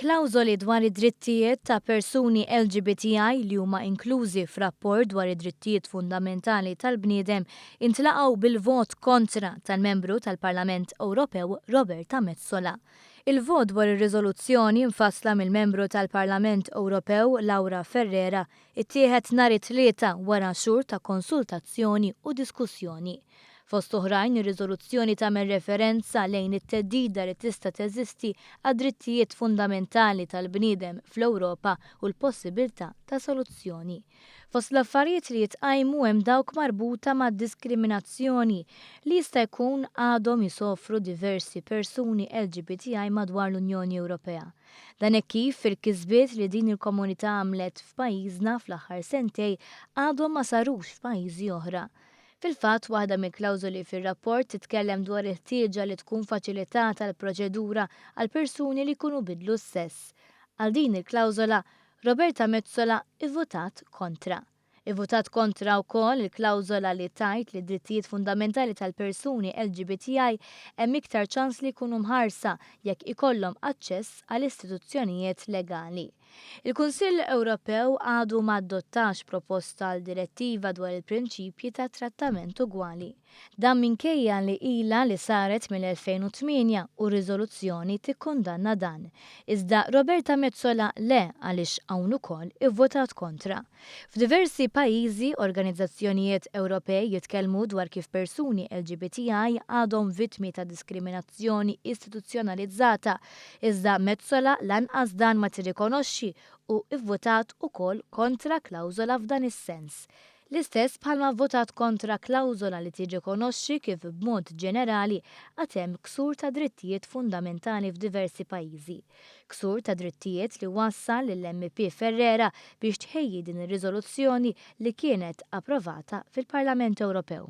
Klawżoli dwar id-drittijiet ta' persuni LGBTI li huma inklużi f'rapport dwar id-drittijiet fundamentali tal-bniedem intlaqgħu bil-vot kontra tal-membru tal-Parlament Ewropew Roberta Metsola. Il-vot dwar ir-riżoluzzjoni mfassla mill-membru tal-Parlament Ewropew Laura Ferrera ittieħed nhar it-tlieta wara xhur ta' konsultazzjoni u diskussjoni. Fost oħrajn ir-riżoluzzjoni tagħmel referenza lejn it-teddida li tista' teżisti għad-drittijiet fundamentali tal-bniedem fl-Ewropa u l-possibilità ta' soluzzjoni. Fost l-affarijiet li jitqajmu hemm dawk marbuta mad-diskriminazzjoni li jista' jkun għadhom jisofru diversi persuni LGBTI madwar l-Unjoni Ewropea. Dan hekk kif il-kisbiet li din il-komunità għamlet f'pajjiżna fl-aħħar sentej għadhom ma sarux f'pajjiżi oħra. Fil-fatt, waħda mill-klawżoli fir-rapport titkellem dwar il-ħtieġa li tkun faċilitata l-proċedura għal persuni li jkunu bidlu s-sess. Għal din il-klawżola, Roberta Metsola ivvutat kontra. Ivvutat kontra wkoll il-klawżola li tajt li d-drittijiet fundamentali tal-persuni LGBTI hemm iktar ċans li jkunu mħarsa jekk ikollhom aċċess għall istituzzjonijiet legali. Il-Kunsill Ewropew għadu ma adottax proposta għal direttiva dwar il-prinċipji ta' trattament ugwali. Dan minkejja li ilha li saret mill-2008 u riżoluzzjoni tikkundanna dan. Iżda Roberta Metsola le għaliex hawn ukoll ivvotat kontra. F'diversi pajjiżi organizzazzjonijiet Ewropej jitkellmu dwar kif persuni LGBTI għadhom vittmi ta' diskriminazzjoni istituzzjonalizzata, iżda Metsola lanqas dan ma tirrikonoxxi u ivvotat ukoll kontra klawżola f'dan is-sens. L-istess bħalma votat kontra klawżola li tirrikonoxxi kif b'mod ġenerali għad hemm ksur ta' drittijiet fundamentali f'diversi pajjiżi. Ksur ta' drittijiet li wassal lill-MP Ferrera biex tħejji din ir-riżoluzzjoni li kienet approvata fil-Parlament Ewropew.